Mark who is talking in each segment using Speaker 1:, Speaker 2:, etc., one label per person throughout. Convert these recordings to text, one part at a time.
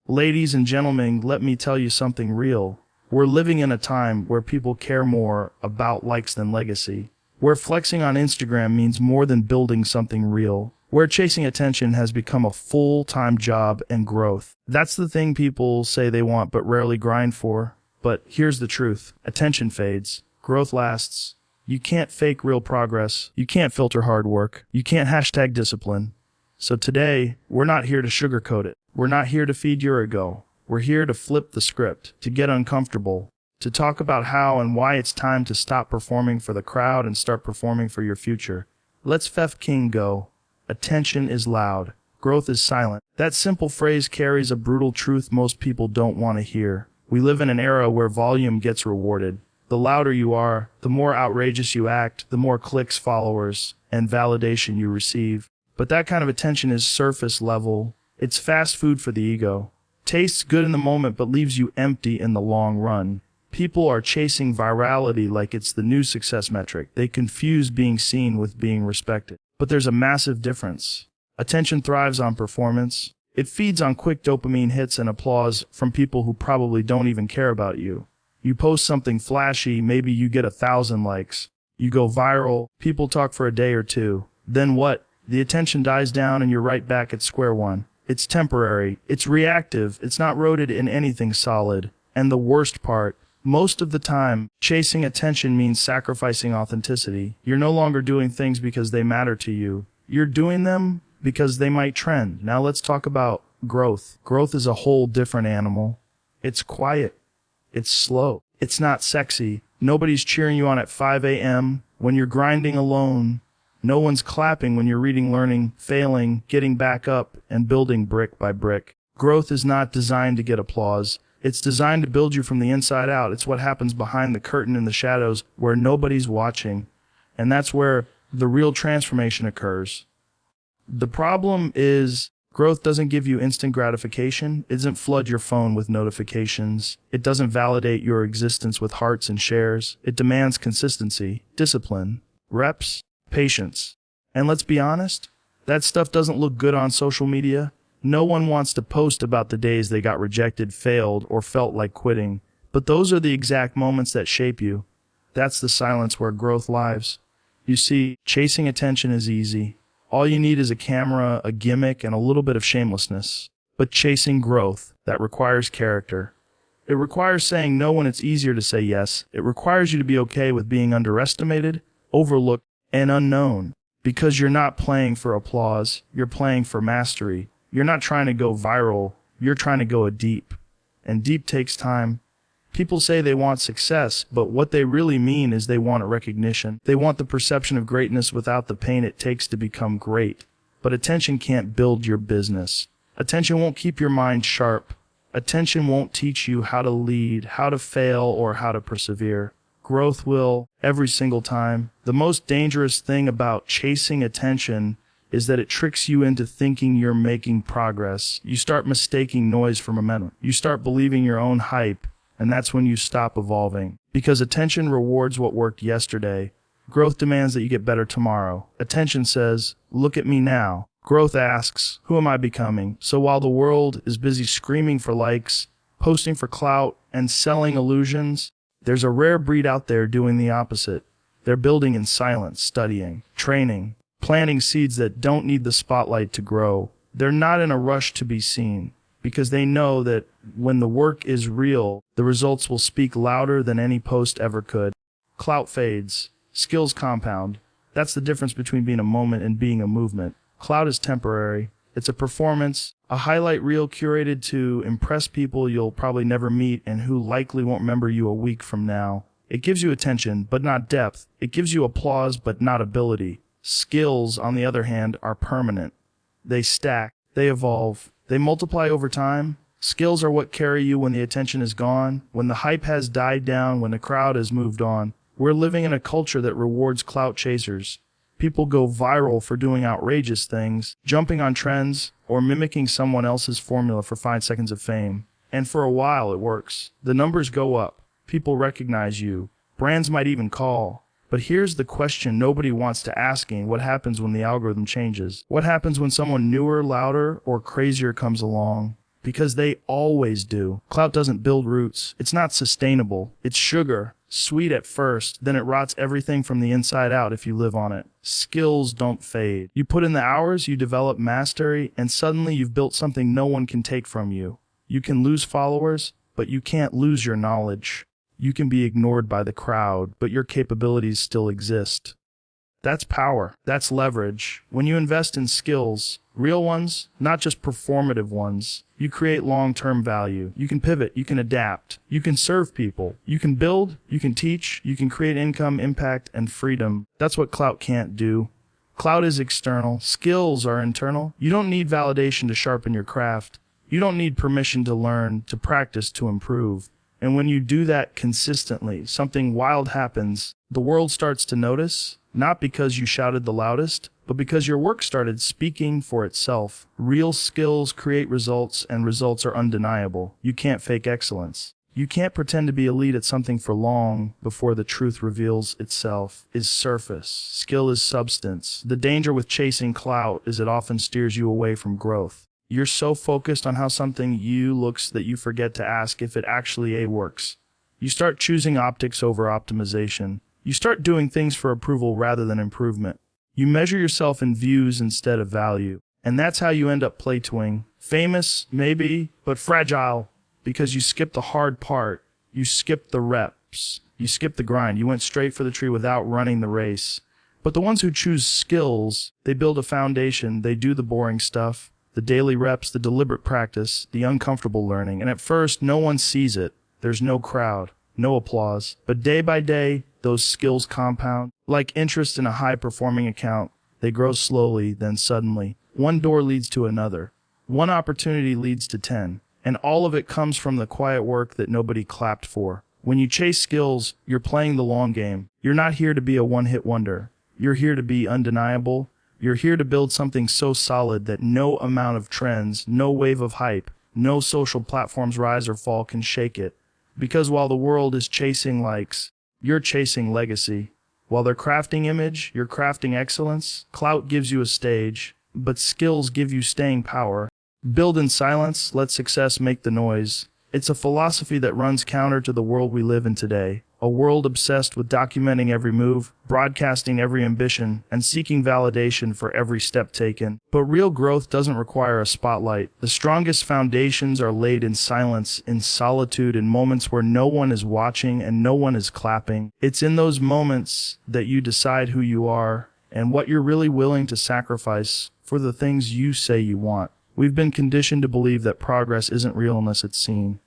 Speaker 1: Ladies and gentlemen, let me tell you something real. We're living in a time where people care more about likes than legacy, where flexing on Instagram means more than building something real, where chasing attention has become a full-time job and growth. That's the thing people say they want but rarely grind for. But here's the truth. Attention fades. Growth lasts. You can't fake real progress. You can't filter hard work. You can't hashtag discipline. So today, we're not here to sugarcoat it. We're not here to feed your ego. We're here to flip the script, to get uncomfortable, to talk about how and why it's time to stop performing for the crowd and start performing for your future. Let's Fef King go. Attention is loud. Growth is silent. That simple phrase carries a brutal truth most people don't want to hear. We live in an era where volume gets rewarded. The louder you are, the more outrageous you act, the more clicks, followers, and validation you receive. But that kind of attention is surface level. It's fast food for the ego. Tastes good in the moment but leaves you empty in the long run. People are chasing virality like it's the new success metric. They confuse being seen with being respected. But there's a massive difference. Attention thrives on performance. It feeds on quick dopamine hits and applause from people who probably don't even care about you. You post something flashy, maybe you get 1,000 likes. You go viral, people talk for a day or two. Then what? The attention dies down and you're right back at square one. It's temporary, it's reactive, it's not rooted in anything solid. And the worst part, most of the time, chasing attention means sacrificing authenticity. You're no longer doing things because they matter to you. You're doing them because they might trend. Now let's talk about growth. Growth is a whole different animal. It's quiet. It's slow. It's not sexy. Nobody's cheering you on at 5 a.m. when you're grinding alone. No one's clapping when you're reading, learning, failing, getting back up, and building brick by brick. Growth is not designed to get applause. It's designed to build you from the inside out. It's what happens behind the curtain in the shadows where nobody's watching. And that's where the real transformation occurs. The problem is growth doesn't give you instant gratification. It doesn't flood your phone with notifications. It doesn't validate your existence with hearts and shares. It demands consistency, discipline, reps, patience. And let's be honest, that stuff doesn't look good on social media. No one wants to post about the days they got rejected, failed, or felt like quitting. But those are the exact moments that shape you. That's the silence where growth lives. You see, chasing attention is easy. All you need is a camera, a gimmick, and a little bit of shamelessness. But chasing growth, that requires character. It requires saying no when it's easier to say yes. It requires you to be okay with being underestimated, overlooked, and unknown. Because you're not playing for applause, you're playing for mastery. You're not trying to go viral, you're trying to go deep. And deep takes time. People say they want success, but what they really mean is they want a recognition. They want the perception of greatness without the pain it takes to become great. But attention can't build your business. Attention won't keep your mind sharp. Attention won't teach you how to lead, how to fail, or how to persevere. Growth will, every single time. The most dangerous thing about chasing attention is that it tricks you into thinking you're making progress. You start mistaking noise for momentum. You start believing your own hype, and that's when you stop evolving. Because attention rewards what worked yesterday. Growth demands that you get better tomorrow. Attention says, look at me now. Growth asks, who am I becoming? So while the world is busy screaming for likes, posting for clout, and selling illusions, there's a rare breed out there doing the opposite. They're building in silence, studying, training, planting seeds that don't need the spotlight to grow. They're not in a rush to be seen, because they know that when the work is real, the results will speak louder than any post ever could. Clout fades, skills compound. That's the difference between being a moment and being a movement. Clout is temporary. It's a performance, a highlight reel curated to impress people you'll probably never meet and who likely won't remember you a week from now. It gives you attention, but not depth. It gives you applause, but not ability. Skills, on the other hand, are permanent. They stack, they evolve, they multiply over time. Skills are what carry you when the attention is gone, when the hype has died down, when the crowd has moved on. We're living in a culture that rewards clout chasers. People go viral for doing outrageous things, jumping on trends, or mimicking someone else's formula for 5 seconds of fame. And for a while it works. The numbers go up. People recognize you. Brands might even call. But here's the question nobody wants to asking: what happens when the algorithm changes? What happens when someone newer, louder, or crazier comes along? because they always do. Clout doesn't build roots. It's not sustainable. It's sugar, sweet at first, then it rots everything from the inside out if you live on it. Skills don't fade. You put in the hours, you develop mastery, and suddenly you've built something no one can take from you. You can lose followers, but you can't lose your knowledge. You can be ignored by the crowd, but your capabilities still exist. That's power. That's leverage. When you invest in skills, real ones, not just performative ones, you create long-term value. You can pivot, you can adapt, you can serve people, you can build, you can teach, you can create income, impact, and freedom. That's what clout can't do. Clout is external. Skills are internal. You don't need validation to sharpen your craft. You don't need permission to learn, to practice, to improve. And when you do that consistently, something wild happens. The world starts to notice, not because you shouted the loudest, but because your work started speaking for itself. Real skills create results, and results are undeniable. You can't fake excellence. You can't pretend to be elite at something for long before the truth reveals itself. Is surface. Skill is substance. The danger with chasing clout is it often steers you away from growth. You're so focused on how something looks that you forget to ask if it actually works. You start choosing optics over optimization. You start doing things for approval rather than improvement. You measure yourself in views instead of value. And that's how you end up plateauing. Famous, maybe, but fragile. Because you skipped the hard part. You skipped the reps. You skipped the grind. You went straight for the tree without running the race. But the ones who choose skills, they build a foundation. They do the boring stuff. The daily reps, the deliberate practice, the uncomfortable learning. And at first, no one sees it. There's no crowd, no applause. But day by day, those skills compound. Like interest in a high-performing account, they grow slowly, then suddenly. One door leads to another. One opportunity leads to 10. And all of it comes from the quiet work that nobody clapped for. When you chase skills, you're playing the long game. You're not here to be a one-hit wonder. You're here to be undeniable. You're here to build something so solid that no amount of trends, no wave of hype, no social platform's rise or fall can shake it. Because while the world is chasing likes, you're chasing legacy. While they're crafting image, you're crafting excellence. Clout gives you a stage, but skills give you staying power. Build in silence, let success make the noise. It's a philosophy that runs counter to the world we live in today. A world obsessed with documenting every move, broadcasting every ambition, and seeking validation for every step taken. But real growth doesn't require a spotlight. The strongest foundations are laid in silence, in solitude, in moments where no one is watching and no one is clapping. It's in those moments that you decide who you are and what you're really willing to sacrifice for the things you say you want. We've been conditioned to believe that progress isn't real unless it's seen.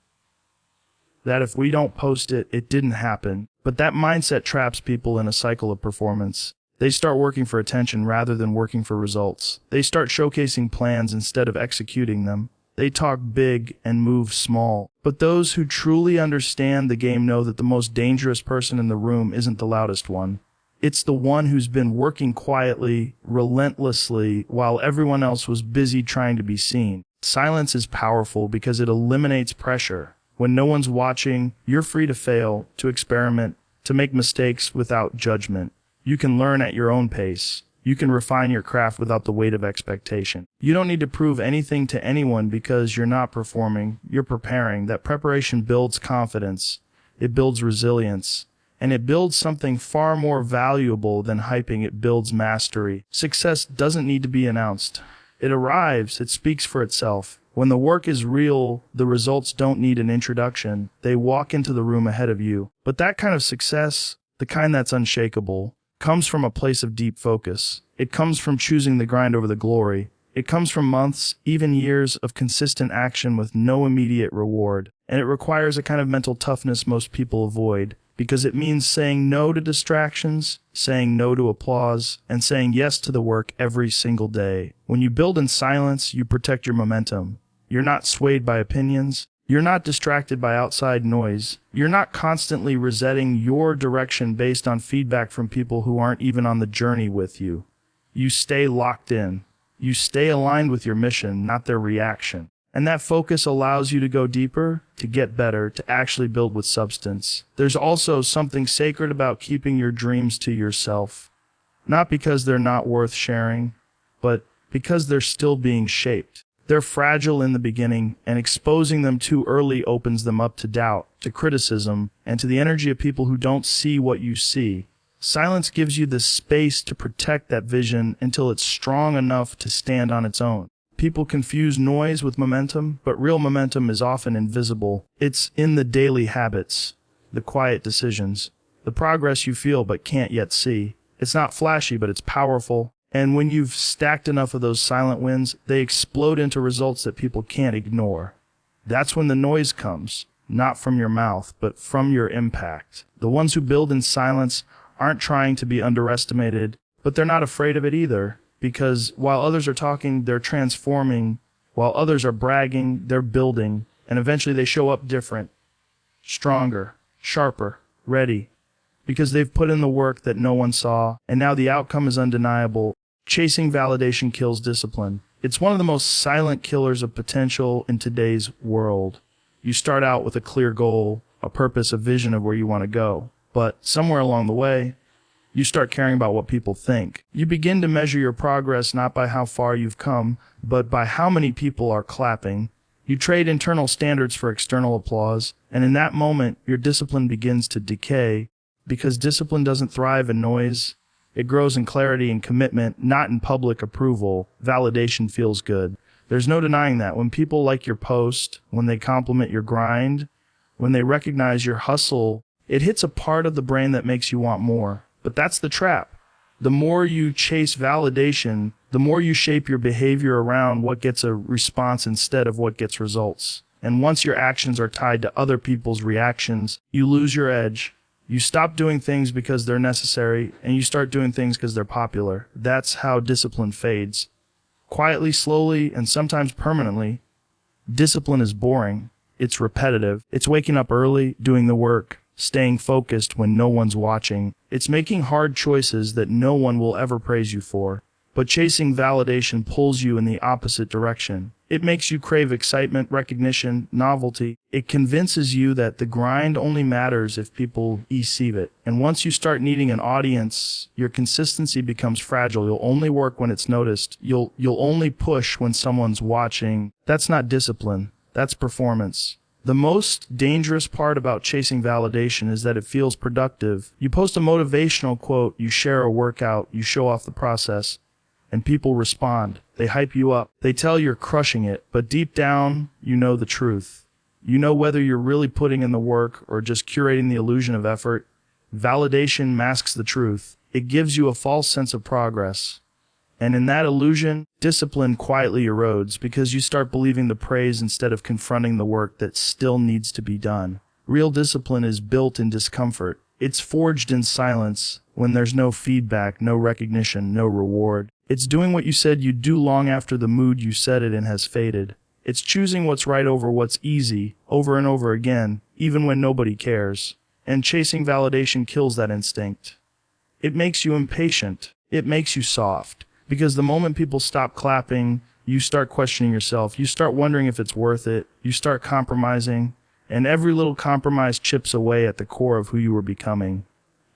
Speaker 1: That if we don't post it, it didn't happen. But that mindset traps people in a cycle of performance. They start working for attention rather than working for results. They start showcasing plans instead of executing them. They talk big and move small. But those who truly understand the game know that the most dangerous person in the room isn't the loudest one. It's the one who's been working quietly, relentlessly, while everyone else was busy trying to be seen. Silence is powerful because it eliminates pressure. When no one's watching, you're free to fail, to experiment, to make mistakes without judgment. You can learn at your own pace. You can refine your craft without the weight of expectation. You don't need to prove anything to anyone because you're not performing, you're preparing. That preparation builds confidence. It builds resilience. And it builds something far more valuable than hyping. It builds mastery. Success doesn't need to be announced. It arrives. It speaks for itself. When the work is real, the results don't need an introduction. They walk into the room ahead of you. But that kind of success, the kind that's unshakable, comes from a place of deep focus. It comes from choosing the grind over the glory. It comes from months, even years of consistent action with no immediate reward. And it requires a kind of mental toughness most people avoid. Because it means saying no to distractions, saying no to applause, and saying yes to the work every single day. When you build in silence, you protect your momentum. You're not swayed by opinions. You're not distracted by outside noise. You're not constantly resetting your direction based on feedback from people who aren't even on the journey with you. You stay locked in. You stay aligned with your mission, not their reaction. And that focus allows you to go deeper, to get better, to actually build with substance. There's also something sacred about keeping your dreams to yourself. Not because they're not worth sharing, but because they're still being shaped. They're fragile in the beginning, and exposing them too early opens them up to doubt, to criticism, and to the energy of people who don't see what you see. Silence gives you the space to protect that vision until it's strong enough to stand on its own. People confuse noise with momentum, but real momentum is often invisible. It's in the daily habits, the quiet decisions, the progress you feel but can't yet see. It's not flashy, but it's powerful. And when you've stacked enough of those silent wins, they explode into results that people can't ignore. That's when the noise comes, not from your mouth, but from your impact. The ones who build in silence aren't trying to be underestimated, but they're not afraid of it either, because while others are talking, they're transforming. While others are bragging, they're building, and eventually they show up different, stronger, sharper, ready, because they've put in the work that no one saw, and now the outcome is undeniable. Chasing validation kills discipline. It's one of the most silent killers of potential in today's world. You start out with a clear goal, a purpose, a vision of where you want to go. But somewhere along the way, you start caring about what people think. You begin to measure your progress not by how far you've come, but by how many people are clapping. You trade internal standards for external applause, and in that moment, your discipline begins to decay, because discipline doesn't thrive in noise. It grows in clarity and commitment, not in public approval. Validation feels good. There's no denying that. When people like your post, when they compliment your grind, when they recognize your hustle, it hits a part of the brain that makes you want more. But that's the trap. The more you chase validation, the more you shape your behavior around what gets a response instead of what gets results. And once your actions are tied to other people's reactions, you lose your edge. You stop doing things because they're necessary, and you start doing things because they're popular. That's how discipline fades. Quietly, slowly, and sometimes permanently. Discipline is boring. It's repetitive. It's waking up early, doing the work, staying focused when no one's watching. It's making hard choices that no one will ever praise you for. But chasing validation pulls you in the opposite direction. It makes you crave excitement, recognition, novelty. It convinces you that the grind only matters if people receive it. And once you start needing an audience, your consistency becomes fragile. You'll only work when it's noticed. You'll only push when someone's watching. That's not discipline. That's performance. The most dangerous part about chasing validation is that it feels productive. You post a motivational quote, you share a workout, you show off the process, and people respond. They hype you up. They tell you're crushing it, but deep down, you know the truth. You know whether you're really putting in the work or just curating the illusion of effort. Validation masks the truth. It gives you a false sense of progress. And in that illusion, discipline quietly erodes because you start believing the praise instead of confronting the work that still needs to be done. Real discipline is built in discomfort. It's forged in silence when there's no feedback, no recognition, no reward. It's doing what you said you'd do long after the mood you said it in has faded. It's choosing what's right over what's easy, over and over again, even when nobody cares. And chasing validation kills that instinct. It makes you impatient. It makes you soft. Because the moment people stop clapping, you start questioning yourself. You start wondering if it's worth it. You start compromising. And every little compromise chips away at the core of who you were becoming.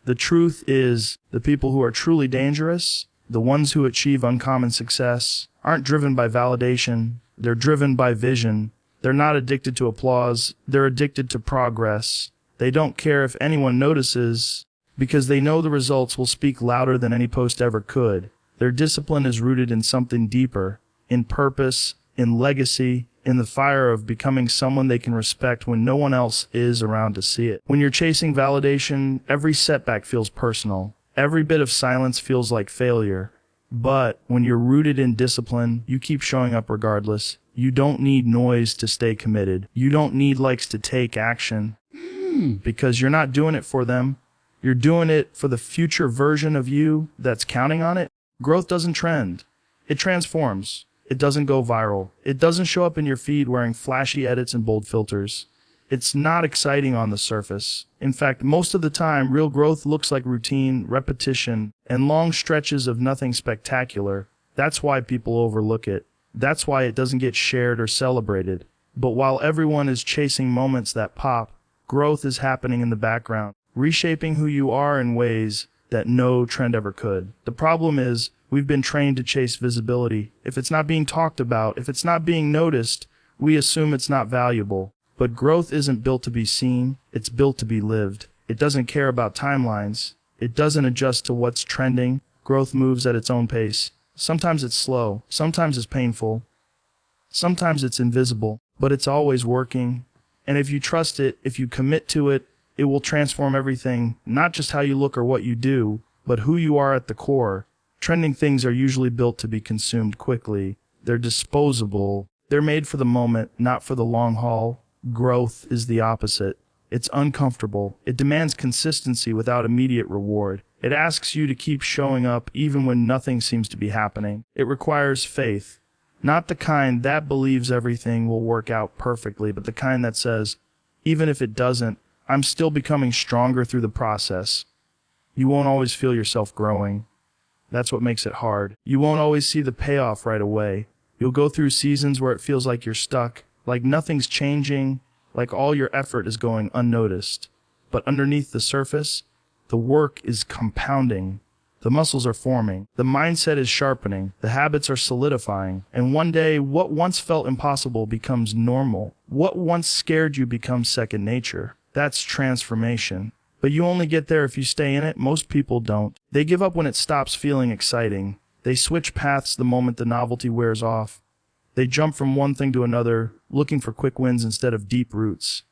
Speaker 1: The truth is, the people who are truly dangerous, the ones who achieve uncommon success, aren't driven by validation. They're driven by vision. They're not addicted to applause. They're addicted to progress. They don't care if anyone notices because they know the results will speak louder than any post ever could. Their discipline is rooted in something deeper, in purpose, in legacy, in the fire of becoming someone they can respect when no one else is around to see it. When you're chasing validation, every setback feels personal. Every bit of silence feels like failure. But when you're rooted in discipline, you keep showing up regardless. You don't need noise to stay committed. You don't need likes to take action. Because you're not doing it for them. You're doing it for the future version of you that's counting on it. Growth doesn't trend. It transforms. It doesn't go viral. It doesn't show up in your feed wearing flashy edits and bold filters. It's not exciting on the surface. In fact, most of the time, real growth looks like routine, repetition, and long stretches of nothing spectacular. That's why people overlook it. That's why it doesn't get shared or celebrated. But while everyone is chasing moments that pop, growth is happening in the background, reshaping who you are in ways that no trend ever could. The problem is, we've been trained to chase visibility. If it's not being talked about, if it's not being noticed, we assume it's not valuable. But growth isn't built to be seen, it's built to be lived. It doesn't care about timelines. It doesn't adjust to what's trending. Growth moves at its own pace. Sometimes it's slow, sometimes it's painful, sometimes it's invisible, but it's always working. And if you trust it, if you commit to it, it will transform everything, not just how you look or what you do, but who you are at the core. Trending things are usually built to be consumed quickly. They're disposable. They're made for the moment, not for the long haul. Growth is the opposite. It's uncomfortable. It demands consistency without immediate reward. It asks you to keep showing up even when nothing seems to be happening. It requires faith. Not the kind that believes everything will work out perfectly, but the kind that says, even if it doesn't, I'm still becoming stronger through the process. You won't always feel yourself growing. That's what makes it hard. You won't always see the payoff right away. You'll go through seasons where it feels like you're stuck, like nothing's changing, like all your effort is going unnoticed. But underneath the surface, the work is compounding. The muscles are forming. The mindset is sharpening. The habits are solidifying. And one day, what once felt impossible becomes normal. What once scared you becomes second nature. That's transformation. But you only get there if you stay in it. Most people don't. They give up when it stops feeling exciting. They switch paths the moment the novelty wears off. They jump from one thing to another, looking for quick wins instead of deep roots.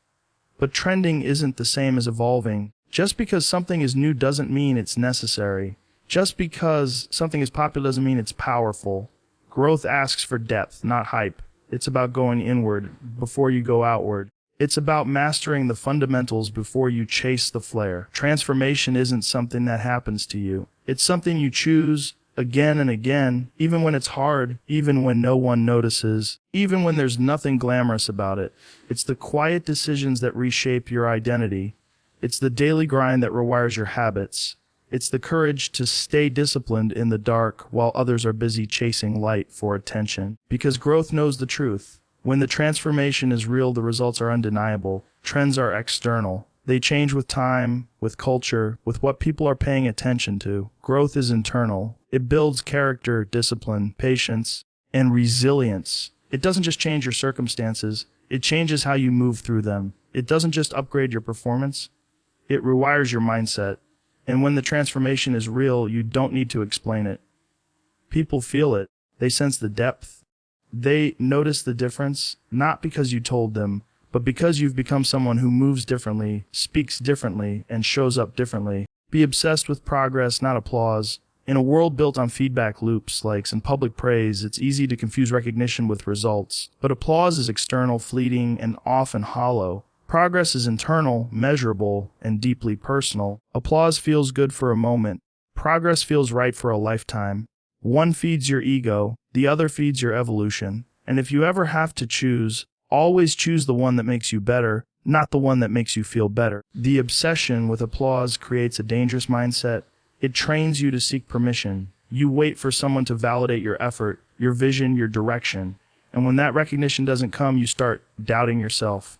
Speaker 1: But trending isn't the same as evolving. Just because something is new doesn't mean it's necessary. Just because something is popular doesn't mean it's powerful. Growth asks for depth, not hype. It's about going inward before you go outward. It's about mastering the fundamentals before you chase the flare. Transformation isn't something that happens to you. It's something you choose again and again, even when it's hard, even when no one notices, even when there's nothing glamorous about it. It's the quiet decisions that reshape your identity. It's the daily grind that rewires your habits. It's the courage to stay disciplined in the dark while others are busy chasing light for attention. Because growth knows the truth. When the transformation is real, the results are undeniable. Trends are external. They change with time, with culture, with what people are paying attention to. Growth is internal. It builds character, discipline, patience, and resilience. It doesn't just change your circumstances. It changes how you move through them. It doesn't just upgrade your performance. It rewires your mindset. And when the transformation is real, you don't need to explain it. People feel it. They sense the depth. They notice the difference, not because you told them, but because you've become someone who moves differently, speaks differently, and shows up differently. Be obsessed with progress, not applause. In a world built on feedback loops, likes, and public praise, it's easy to confuse recognition with results. But applause is external, fleeting, and often hollow. Progress is internal, measurable, and deeply personal. Applause feels good for a moment. Progress feels right for a lifetime. One feeds your ego, the other feeds your evolution. And if you ever have to choose, always choose the one that makes you better, not the one that makes you feel better. The obsession with applause creates a dangerous mindset. It trains you to seek permission. You wait for someone to validate your effort, your vision, your direction. And when that recognition doesn't come, you start doubting yourself.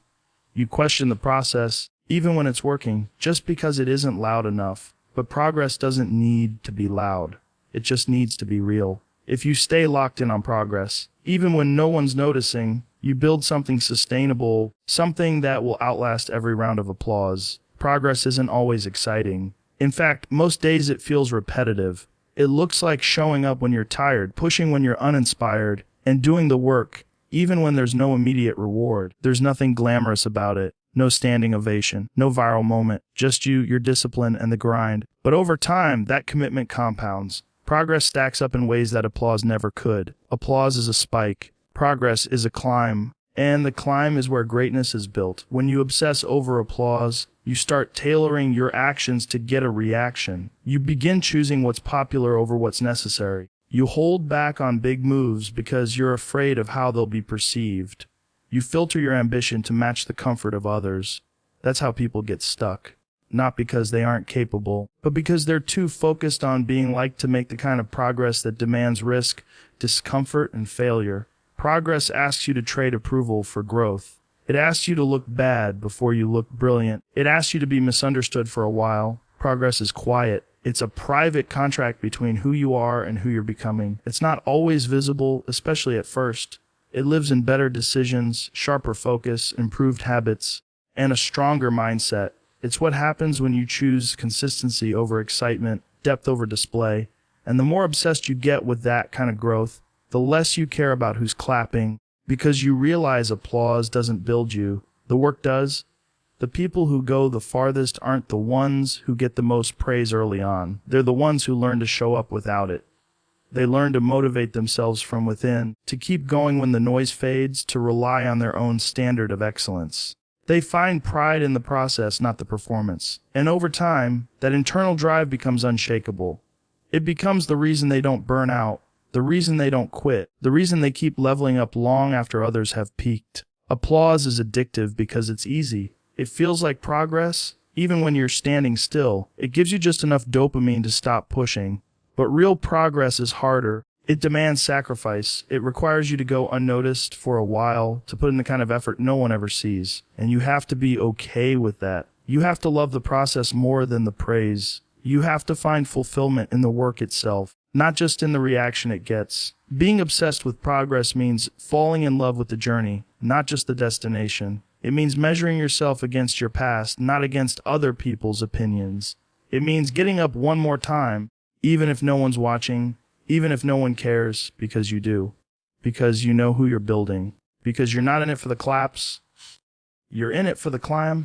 Speaker 1: You question the process, even when it's working, just because it isn't loud enough. But progress doesn't need to be loud. It just needs to be real. If you stay locked in on progress, even when no one's noticing, you build something sustainable, something that will outlast every round of applause. Progress isn't always exciting. In fact, most days it feels repetitive. It looks like showing up when you're tired, pushing when you're uninspired, and doing the work, even when there's no immediate reward. There's nothing glamorous about it. No standing ovation, no viral moment, just you, your discipline, and the grind. But over time, that commitment compounds. Progress stacks up in ways that applause never could. Applause is a spike. Progress is a climb. And the climb is where greatness is built. When you obsess over applause, you start tailoring your actions to get a reaction. You begin choosing what's popular over what's necessary. You hold back on big moves because you're afraid of how they'll be perceived. You filter your ambition to match the comfort of others. That's how people get stuck. Not because they aren't capable, but because they're too focused on being liked to make the kind of progress that demands risk, discomfort, and failure. Progress asks you to trade approval for growth. It asks you to look bad before you look brilliant. It asks you to be misunderstood for a while. Progress is quiet. It's a private contract between who you are and who you're becoming. It's not always visible, especially at first. It lives in better decisions, sharper focus, improved habits, and a stronger mindset. It's what happens when you choose consistency over excitement, depth over display, and the more obsessed you get with that kind of growth, the less you care about who's clapping, because you realize applause doesn't build you. The work does. The people who go the farthest aren't the ones who get the most praise early on. They're the ones who learn to show up without it. They learn to motivate themselves from within, to keep going when the noise fades, to rely on their own standard of excellence. They find pride in the process, not the performance. And over time, that internal drive becomes unshakable. It becomes the reason they don't burn out, the reason they don't quit, the reason they keep leveling up long after others have peaked. Applause is addictive because it's easy. It feels like progress, even when you're standing still. It gives you just enough dopamine to stop pushing. But real progress is harder. It demands sacrifice. It requires you to go unnoticed for a while, to put in the kind of effort no one ever sees. And you have to be okay with that. You have to love the process more than the praise. You have to find fulfillment in the work itself, not just in the reaction it gets. Being obsessed with progress means falling in love with the journey, not just the destination. It means measuring yourself against your past, not against other people's opinions. It means getting up one more time, even if no one's watching, even if no one cares, because you do. Because you know who you're building. Because you're not in it for the claps. You're in it for the climb.